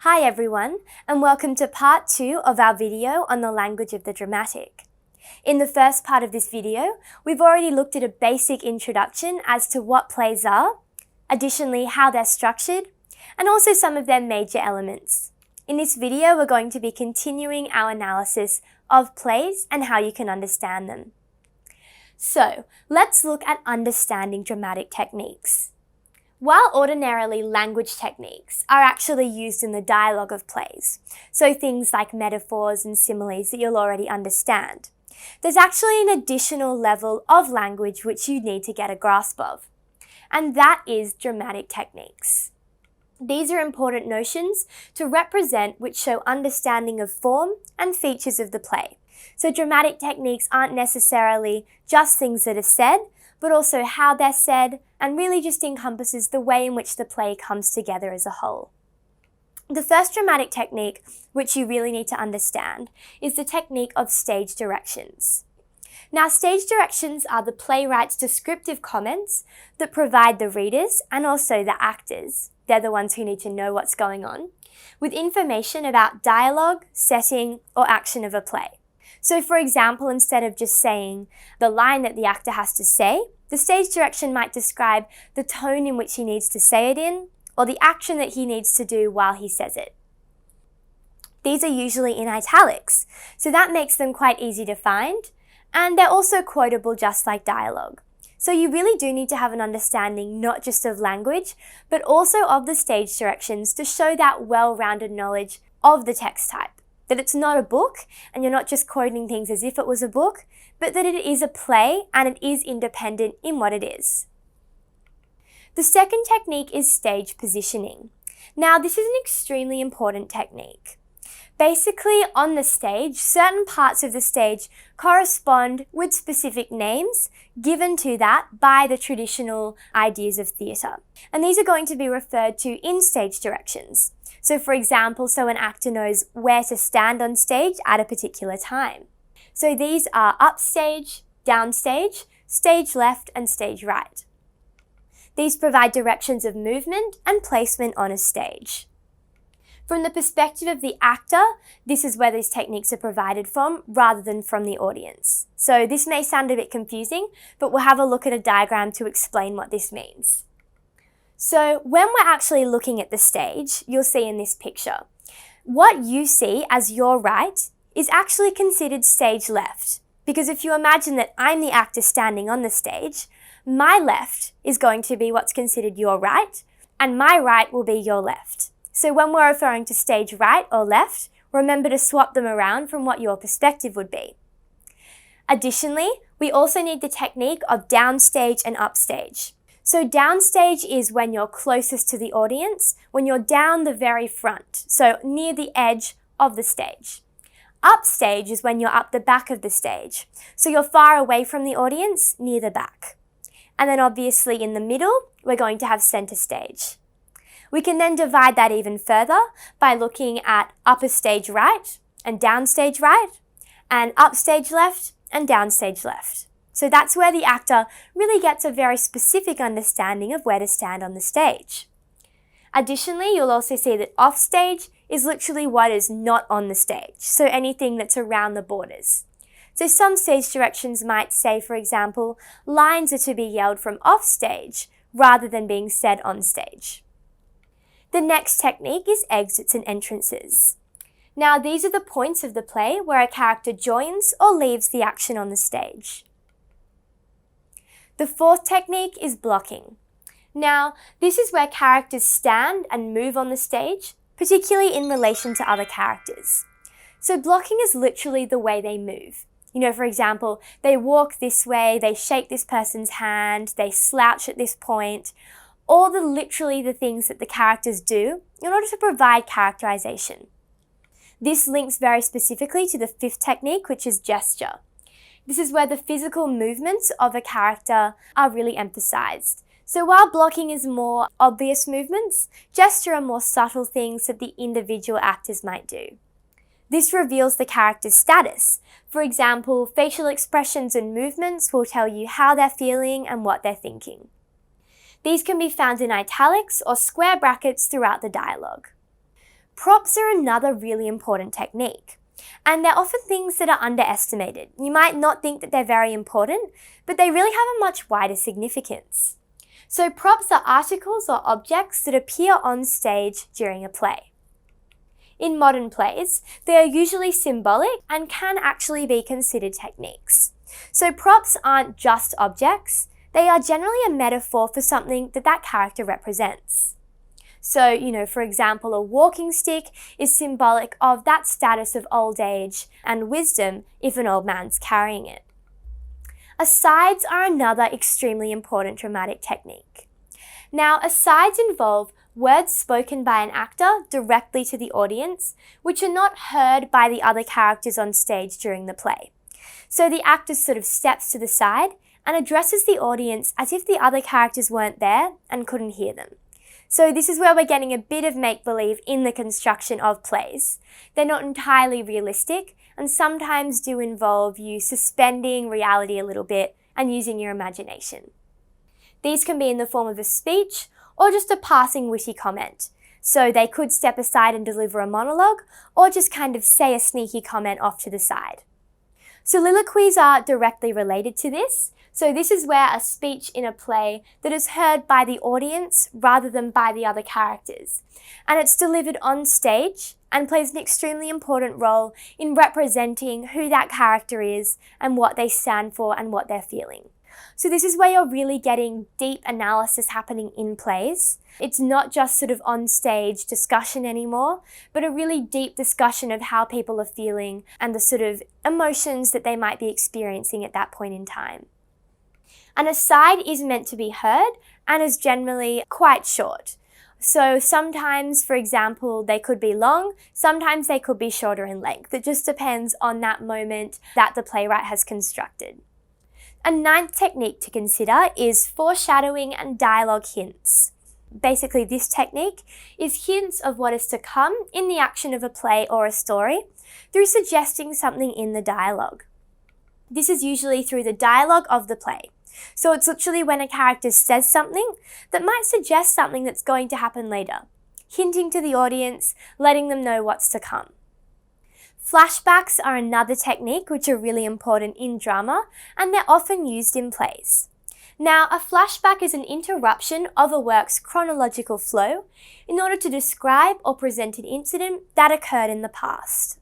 Hi everyone, and welcome to part 2 of our video on the language of the dramatic. In the first part of this video, we've already looked at a basic introduction as to what plays are, additionally how they're structured, and also some of their major elements. In this video, we're going to be continuing our analysis of plays and how you can understand them. So, let's look at understanding dramatic techniques. While ordinarily language techniques are actually used in the dialogue of plays, so things like metaphors and similes that you'll already understand, there's actually an additional level of language which you need to get a grasp of, and that is dramatic techniques. These are important notions to represent which show understanding of form and features of the play. So dramatic techniques aren't necessarily just things that are said, but also how they're said, and really just encompasses the way in which the play comes together as a whole. The first dramatic technique, which you really need to understand, is the technique of stage directions. Now, stage directions are the playwright's descriptive comments that provide the readers, and also the actors, they're the ones who need to know what's going on, with information about dialogue, setting, or action of a play. So for example, instead of just saying the line that the actor has to say, the stage direction might describe the tone in which he needs to say it in, or the action that he needs to do while he says it. These are usually in italics, so that makes them quite easy to find, and they're also quotable just like dialogue. So you really do need to have an understanding not just of language, but also of the stage directions to show that well-rounded knowledge of the text type. That it's not a book, and you're not just quoting things as if it was a book, but that it is a play and it is independent in what it is. The second technique is stage positioning. Now, this is an extremely important technique. Basically, on the stage, certain parts of the stage correspond with specific names given to that by the traditional ideas of theatre. And these are going to be referred to in stage directions. So for example, so an actor knows where to stand on stage at a particular time. So these are upstage, downstage, stage left, and stage right. These provide directions of movement and placement on a stage. From the perspective of the actor, this is where these techniques are provided from rather than from the audience. So this may sound a bit confusing, but we'll have a look at a diagram to explain what this means. So when we're actually looking at the stage, you'll see in this picture, what you see as your right is actually considered stage left. Because if you imagine that I'm the actor standing on the stage, my left is going to be what's considered your right, and my right will be your left. So when we're referring to stage right or left, remember to swap them around from what your perspective would be. Additionally, we also need the technique of downstage and upstage. So downstage is when you're closest to the audience, when you're down the very front, so near the edge of the stage. Upstage is when you're up the back of the stage, so you're far away from the audience, near the back. And then obviously in the middle, we're going to have center stage. We can then divide that even further by looking at upper stage right and downstage right, and upstage left and downstage left. So that's where the actor really gets a very specific understanding of where to stand on the stage. Additionally, you'll also see that offstage is literally what is not on the stage, so anything that's around the borders. So some stage directions might say, for example, lines are to be yelled from offstage rather than being said on stage. The next technique is exits and entrances. Now, these are the points of the play where a character joins or leaves the action on the stage. The fourth technique is blocking. Now, this is where characters stand and move on the stage, particularly in relation to other characters. So blocking is literally the way they move. You know, for example, they walk this way, they shake this person's hand, they slouch at this point, all literally the things that the characters do in order to provide characterization. This links very specifically to the fifth technique, which is gesture. This is where the physical movements of a character are really emphasized. So while blocking is more obvious movements, gesture are more subtle things that the individual actors might do. This reveals the character's status. For example, facial expressions and movements will tell you how they're feeling and what they're thinking. These can be found in italics or square brackets throughout the dialogue. Props are another really important technique, and they're often things that are underestimated. You might not think that they're very important, but they really have a much wider significance. So props are articles or objects that appear on stage during a play. In modern plays, they are usually symbolic and can actually be considered techniques. So props aren't just objects, they are generally a metaphor for something that character represents. So, for example, a walking stick is symbolic of that status of old age and wisdom if an old man's carrying it. Asides are another extremely important dramatic technique. Now, asides involve words spoken by an actor directly to the audience, which are not heard by the other characters on stage during the play. So the actor sort of steps to the side and addresses the audience as if the other characters weren't there and couldn't hear them. So this is where we're getting a bit of make-believe in the construction of plays. They're not entirely realistic and sometimes do involve you suspending reality a little bit and using your imagination. These can be in the form of a speech or just a passing witty comment. So they could step aside and deliver a monologue or just kind of say a sneaky comment off to the side. Soliloquies are directly related to this. So this is where a speech in a play that is heard by the audience rather than by the other characters. And it's delivered on stage and plays an extremely important role in representing who that character is and what they stand for and what they're feeling. So this is where you're really getting deep analysis happening in plays. It's not just sort of on-stage discussion anymore, but a really deep discussion of how people are feeling and the sort of emotions that they might be experiencing at that point in time. An aside is meant to be heard and is generally quite short. So sometimes, for example, they could be long, sometimes they could be shorter in length. It just depends on that moment that the playwright has constructed. A ninth technique to consider is foreshadowing and dialogue hints. Basically, this technique is hints of what is to come in the action of a play or a story through suggesting something in the dialogue. This is usually through the dialogue of the play. So it's literally when a character says something that might suggest something that's going to happen later, hinting to the audience, letting them know what's to come. Flashbacks are another technique which are really important in drama, and they're often used in plays. Now, a flashback is an interruption of a work's chronological flow in order to describe or present an incident that occurred in the past.